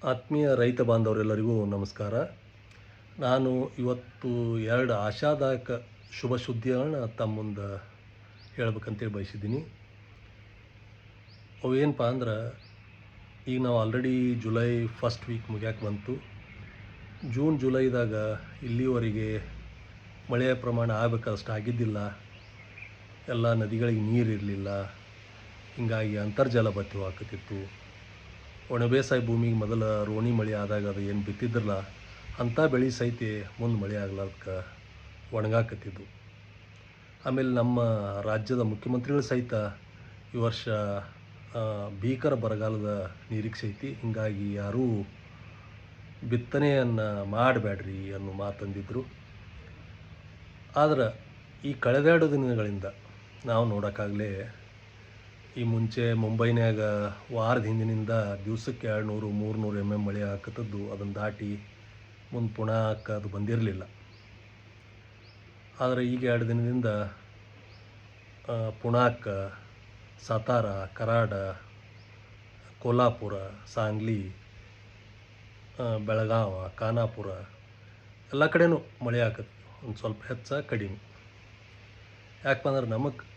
ಆತ್ಮೀಯ ರೈತ ಬಾಂಧವರೆಲ್ಲರಿಗೂ ನಮಸ್ಕಾರ. ನಾನು ಇವತ್ತು 2 ಆಶಾದಾಯಕ ಶುಭ ಸುದ್ದಿಗಳನ್ನ ತಮ್ಮ ಮುಂದೆ ಹೇಳ್ಬೇಕಂತೇಳಿ ಬಯಸಿದ್ದೀನಿ. ಅವೇನಪ್ಪ ಅಂದ್ರೆ, ಈಗ ನಾವು ಆಲ್ರೆಡಿ ಜುಲೈ ಫಸ್ಟ್ ವೀಕ್ ಮುಗ್ಯಾಕೆ ಬಂತು. ಜೂನ್ ಜುಲೈದಾಗ ಇಲ್ಲಿವರೆಗೆ ಮಳೆಯ ಪ್ರಮಾಣ ಆಗಬೇಕಷ್ಟು ಆಗಿದ್ದಿಲ್ಲ. ಎಲ್ಲ ನದಿಗಳಿಗೆ ನೀರಿರಲಿಲ್ಲ. ಹೀಗಾಗಿ ಅಂತರ್ಜಲ ಬತ್ತಿವಾಗ್ತಿತ್ತು. ಒಣ ಬೇಸಾಯ ಭೂಮಿಗೆ ಮೊದಲ ರೋಣಿ ಮಳೆ ಆದಾಗ ಅದು ಏನು ಬಿತ್ತಿದ್ರಲ್ಲ ಅಂಥ ಬೆಳೆ ಸಹಿತ ಮುಂದೆ ಮಳೆ ಆಗ್ಲಾರ್ದಕ್ಕೆ ಒಣಗಾಕತ್ತಿದ್ದು. ಆಮೇಲೆ ನಮ್ಮ ರಾಜ್ಯದ ಮುಖ್ಯಮಂತ್ರಿಗಳು ಸಹಿತ ಈ ವರ್ಷ ಭೀಕರ ಬರಗಾಲದ ನಿರೀಕ್ಷೆ ಐತಿ, ಹೀಗಾಗಿ ಯಾರೂ ಬಿತ್ತನೆಯನ್ನು ಮಾಡಬೇಡ್ರಿ ಅನ್ನೋ ಮಾತಂದಿದ್ರು. ಆದ್ರೆ ಈ ಕಳೆದೆರಡು ದಿನಗಳಿಂದ ನಾವು ನೋಡೋಕ್ಕಾಗಲೇ ಈ ಮುಂಚೆ ಮುಂಬೈನ್ಯಾಗ ವಾರದ ಹಿಂದಿನಿಂದ ದಿವ್ಸಕ್ಕೆ 200-300 mm ಮಳೆ ಹಾಕತ್ತದ್ದು, ಅದನ್ನು ದಾಟಿ ಮುಂದೆ ಪುಣಾಕ್ಕೆ ಅದು ಬಂದಿರಲಿಲ್ಲ. ಆದರೆ ಈಗ 2 ದಿನದಿಂದ ಪುಣಾಕ್ಕೆ, ಸತಾರ, ಕರಾಡ, ಕೋಲ್ಹಾಪುರ, ಸಾಂಗ್ಲಿ, ಬೆಳಗಾವ, ಖಾನಾಪುರ ಎಲ್ಲ ಕಡೆನೂ ಮಳೆ ಆಕತ್ತೆ. ಒಂದು ಸ್ವಲ್ಪ ಹೆಚ್ಚು ಕಡಿಮೆ. ಯಾಕಪ್ಪ ಅಂದ್ರೆ ನಮಗೆ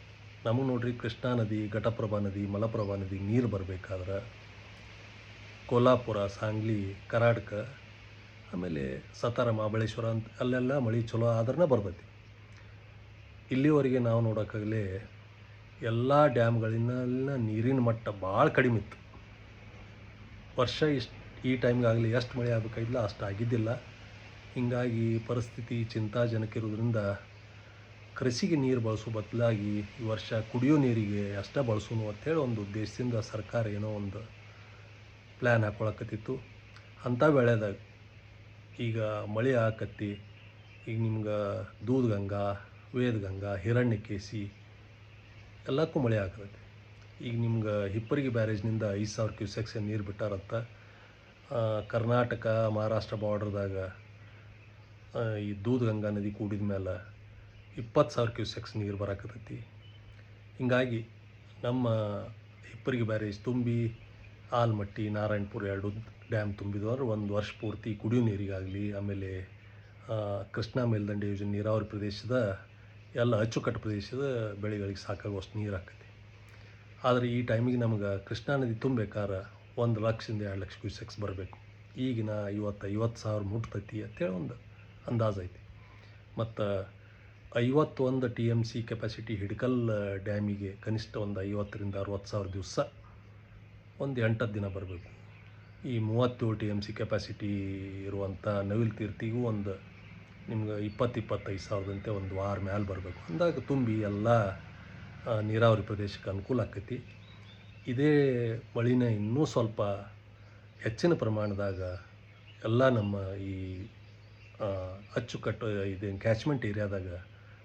ನೋಡ್ರಿ, ಕೃಷ್ಣಾ ನದಿ, ಘಟಪ್ರಭಾ ನದಿ, ಮಲಪ್ರಭಾ ನದಿ ನೀರು ಬರಬೇಕಾದ್ರೆ ಕೋಲ್ಹಾಪುರ, ಸಾಂಗ್ಲಿ, ಕರಾಡ್ಕ, ಆಮೇಲೆ ಸತಾರ, ಮಹಾಬಳೇಶ್ವರ ಅಂತ ಅಲ್ಲೆಲ್ಲ ಮಳೆ ಚಲೋ ಆದ್ರೇ ಬರ್ತೈತಿ. ಇಲ್ಲಿವರೆಗೆ ನಾವು ನೋಡೋಕ್ಕಾಗಲೇ ಎಲ್ಲ ಡ್ಯಾಮ್ಗಳಿನ ನೀರಿನ ಮಟ್ಟ ಭಾಳ ಕಡಿಮೆ ಇತ್ತು. ವರ್ಷ ಈ ಟೈಮ್ಗಾಗಲಿ ಎಷ್ಟು ಮಳೆ ಆಗಬೇಕಾಗಿಲ್ಲ ಅಷ್ಟು ಆಗಿದ್ದಿಲ್ಲ. ಹೀಗಾಗಿ ಪರಿಸ್ಥಿತಿ ಚಿಂತಾಜನಕ ಇರೋದ್ರಿಂದ ಕೃಷಿಗೆ ನೀರು ಬಳಸೋ ಬದಲಾಗಿ ಈ ವರ್ಷ ಕುಡಿಯೋ ನೀರಿಗೆ ಅಷ್ಟೇ ಬಳಸೋನು ಅಂಥೇಳಿ ಒಂದು ಉದ್ದೇಶದಿಂದ ಸರ್ಕಾರ ಏನೋ ಒಂದು ಪ್ಲ್ಯಾನ್ ಹಾಕ್ಕೊಳಕತ್ತಿತ್ತು. ಅಂಥ ವೇಳೆದಾಗ ಈಗ ಮಳೆ ಆಕತ್ತಿ. ಈಗ ನಿಮ್ಗೆ ದೂದ್ಗಂಗಾ, ವೇದಗಂಗಾ, ಹಿರಣ್ಯಕೇಶಿ ಎಲ್ಲಕ್ಕೂ ಮಳೆ ಆಗತ್ತೆ. ಈಗ ನಿಮ್ಗೆ ಹಿಪ್ಪರಗಿ ಬ್ಯಾರೇಜ್ನಿಂದ 5,000 ಕ್ಯೂಸೆಕ್ಸ್ ನೀರು ಬಿಟ್ಟಾರಂತ. ಕರ್ನಾಟಕ ಮಹಾರಾಷ್ಟ್ರ ಬಾರ್ಡ್ರದಾಗ ಈ ದೂದ್ಗಂಗಾ ನದಿ ಕೂಡಿದ ಮೇಲೆ 20,000 ಕ್ಯೂಸೆಕ್ಸ್ ನೀರು ಬರಾಕತ್ತೈತಿ. ಹೀಗಾಗಿ ನಮ್ಮ ಹಿಪ್ಪರಗಿ ಬ್ಯಾರೇಜ್ ತುಂಬಿ ಆಲ್ಮಟ್ಟಿ, ನಾರಾಯಣಪುರ 2 ಡ್ಯಾಮ್ ತುಂಬಿದವರು ಒಂದು ವರ್ಷ ಪೂರ್ತಿ ಕುಡಿಯೋ ನೀರಿಗಾಗಲಿ, ಆಮೇಲೆ ಕೃಷ್ಣಾ ಮೇಲ್ದಂಡೆ ಯೋಜನೆ ನೀರಾವರಿ ಪ್ರದೇಶದ ಎಲ್ಲ ಅಚ್ಚುಕಟ್ಟು ಪ್ರದೇಶದ ಬೆಳೆಗಳಿಗೆ ಸಾಕಾಗುವಷ್ಟು ನೀರು ಆಕೈತಿ. ಆದರೆ ಈ ಟೈಮಿಗೆ ನಮ್ಗೆ ಕೃಷ್ಣಾ ನದಿ ತುಂಬಬೇಕಾದ್ರೆ 1 ಲಕ್ಷದಿಂದ 2 ಲಕ್ಷ ಕ್ಯೂಸೆಕ್ಸ್ ಬರಬೇಕು. ಈಗಿನ 50,000 ಮುಟ್ತೈತಿ ಅಂತೇಳಿ ಒಂದು ಅಂದಾಜು ಐತಿ. ಮತ್ತು 51 TMC ಕೆಪಾಸಿಟಿ ಹಿಡಕಲ್ ಡ್ಯಾಮಿಗೆ ಕನಿಷ್ಠ ಒಂದು 50,000 to 60,000 ದಿವಸ ಒಂದು 8 ದಿನ ಬರಬೇಕು. ಈ 37 TMC ಕೆಪಾಸಿಟಿ ಇರುವಂಥ ನವಿಲು ತೀರ್ಥಿಗೂ ಒಂದು ನಿಮ್ಗೆ 20,000-25,000 ಒಂದು ವಾರ ಮ್ಯಾಲೆ ಬರಬೇಕು. ಅಂದಾಗ ತುಂಬಿ ಎಲ್ಲ ನೀರಾವರಿ ಪ್ರದೇಶಕ್ಕೆ ಅನುಕೂಲ ಆಕೈತಿ. ಇದೇ ಮಳಿನ ಇನ್ನೂ ಸ್ವಲ್ಪ ಹೆಚ್ಚಿನ ಪ್ರಮಾಣದಾಗ ಎಲ್ಲ ನಮ್ಮ ಈ ಅಚ್ಚುಕಟ್ಟು ಇದೇನು ಕ್ಯಾಚ್ಮೆಂಟ್ ಏರಿಯಾದಾಗ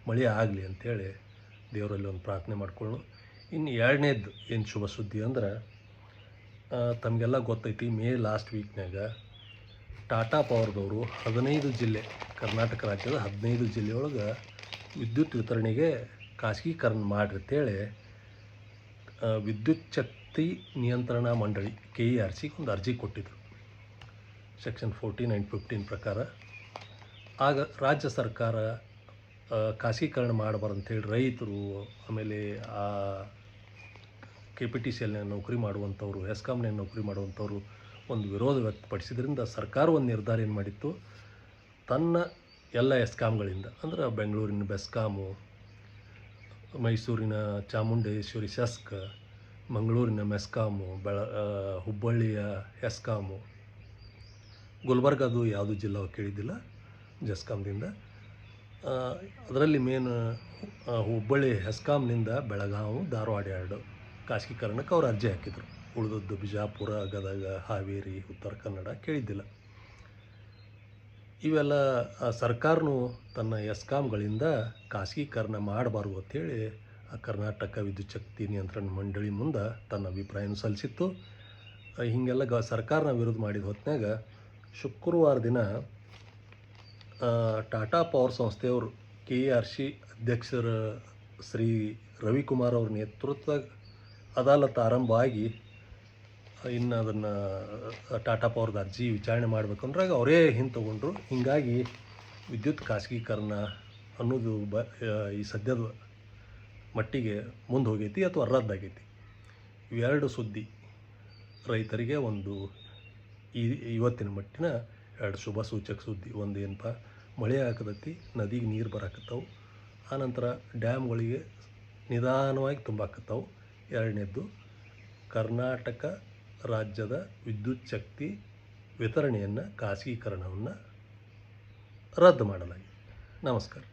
ಮಳೆ ಆಗಲಿ ಅಂಥೇಳಿ ದೇವರಲ್ಲಿ ಒಂದು ಪ್ರಾರ್ಥನೆ ಮಾಡ್ಕೊಳ್ಳೋಣ. ಇನ್ನು ಎರಡನೇದು ಏನು ಶುಭ ಸುದ್ದಿ ಅಂದ್ರೆ, ತಮಗೆಲ್ಲ ಗೊತ್ತೈತಿ, ಮೇ ಲಾಸ್ಟ್ ವೀಕ್ನಾಗ ಟಾಟಾ ಪವರ್ದವರು 15 ಜಿಲ್ಲೆ, ಕರ್ನಾಟಕ ರಾಜ್ಯದ 15 ಜಿಲ್ಲೆಯೊಳಗೆ ವಿದ್ಯುತ್ ವಿತರಣೆಗೆ ಖಾಸಗೀಕರಣ ಮಾಡ್ರಿ ಅಂತೇಳಿ ವಿದ್ಯುತ್ ಶಕ್ತಿ ನಿಯಂತ್ರಣ ಮಂಡಳಿ KERC ಒಂದು ಅರ್ಜಿ ಕೊಟ್ಟಿದ್ರು ಸೆಕ್ಷನ್ 14 and 15 ಪ್ರಕಾರ. ಆಗ ರಾಜ್ಯ ಸರ್ಕಾರ ಖಾಸಗೀಕರಣ ಮಾಡಬಾರ್ದು ಅಂತೇಳಿ ರೈತರು, ಆಮೇಲೆ KPTCL ನೌಕರಿ ಮಾಡುವಂಥವ್ರು, ಹೆಸ್ಕಾಮ್ನ ನೌಕರಿ ಮಾಡುವಂಥವ್ರು ಒಂದು ವಿರೋಧ ವ್ಯಕ್ತಪಡಿಸಿದ್ರಿಂದ ಸರ್ಕಾರ ಒಂದು ನಿರ್ಧಾರ ಏನು ಮಾಡಿತ್ತು, ತನ್ನ ಎಲ್ಲ ಎಸ್ಕಾಮ್ಗಳಿಂದ ಅಂದ್ರೆ ಬೆಂಗಳೂರಿನ ಬೆಸ್ಕಾಮು, ಮೈಸೂರಿನ ಚಾಮುಂಡೇಶ್ವರಿ ಸೆಸ್ಕ್, ಮಂಗಳೂರಿನ ಮೆಸ್ಕಾಮು, ಹುಬ್ಬಳ್ಳಿಯ ಹೆಸ್ಕಾಮು, ಗುಲ್ಬರ್ಗದು ಯಾವುದು ಜಿಲ್ಲಾ ಕೇಳಿದ್ದಿಲ್ಲ ಜೆಸ್ಕಾಮ್ದಿಂದ, ಅದರಲ್ಲಿ ಮೇನ್ ಹುಬ್ಬಳ್ಳಿ ಹೆಸ್ಕಾಮ್ನಿಂದ ಬೆಳಗಾವಿ, ಧಾರವಾಡ 2 ಖಾಸಗೀಕರಣಕ್ಕೆ ಅವ್ರು ಅರ್ಜಿ ಹಾಕಿದರು. ಉಳಿದದ್ದು ಬಿಜಾಪುರ, ಗದಗ, ಹಾವೇರಿ, ಉತ್ತರ ಕನ್ನಡ ಕೇಳಿದ್ದಿಲ್ಲ. ಇವೆಲ್ಲ ಸರ್ಕಾರನು ತನ್ನ ಎಸ್ಕಾಮ್ಗಳಿಂದ ಖಾಸಗೀಕರಣ ಮಾಡಬಾರ್ದು ಅಂಥೇಳಿ ಕರ್ನಾಟಕ ವಿದ್ಯುತ್ ಶಕ್ತಿ ನಿಯಂತ್ರಣ ಮಂಡಳಿ ಮುಂದೆ ತನ್ನ ಅಭಿಪ್ರಾಯವನ್ನು ಸಲ್ಲಿಸಿತ್ತು. ಹೀಗೆಲ್ಲ ಸರ್ಕಾರನ ವಿರೋಧ ಮಾಡಿದ ಹೊತ್ತಿನಾಗ ಶುಕ್ರವಾರ ದಿನ ಟಾಟಾ ಪವರ್ ಸಂಸ್ಥೆಯವರು KERC ಅಧ್ಯಕ್ಷರ ಶ್ರೀ ರವಿಕುಮಾರ್ ಅವ್ರ ನೇತೃತ್ವದಾಗ ಅದಾಲತ್ ಆರಂಭ ಆಗಿ ಇನ್ನು ಅದನ್ನು ಟಾಟಾ ಪವರ್ದು ಅರ್ಜಿ ವಿಚಾರಣೆ ಮಾಡಬೇಕಂದ್ರೆ ಅವರೇ ಹಿಂದೆ ತೊಗೊಂಡ್ರು. ಹೀಗಾಗಿ ವಿದ್ಯುತ್ ಖಾಸಗೀಕರಣ ಅನ್ನೋದು ಈ ಸದ್ಯದ ಮಟ್ಟಿಗೆ ಮುಂದೆ ಹೋಗೈತಿ ಅಥವಾ ರದ್ದಾಗೈತಿ. ಇವೆರಡು ಸುದ್ದಿ ರೈತರಿಗೆ ಒಂದು ಇವತ್ತಿನ ಮಟ್ಟಿನ ಎರಡು ಶುಭ ಸೂಚಕ ಸುದ್ದಿ. ಒಂದು ಏನಪ್ಪ, ಮಳೆ ಹಾಕದತ್ತಿ, ನದಿಗೆ ನೀರು ಬರಾಕತ್ತವು, ಆನಂತರ ಡ್ಯಾಮ್ಗಳಿಗೆ ನಿಧಾನವಾಗಿ ತುಂಬಾಕತ್ತವು. ಎರಡನೇದ್ದು, ಕರ್ನಾಟಕ ರಾಜ್ಯದ ವಿದ್ಯುತ್ ಶಕ್ತಿ ವಿತರಣೆಯನ್ನು ಖಾಸಗೀಕರಣವನ್ನು ರದ್ದು ಮಾಡಲಾಗಿದೆ. ನಮಸ್ಕಾರ.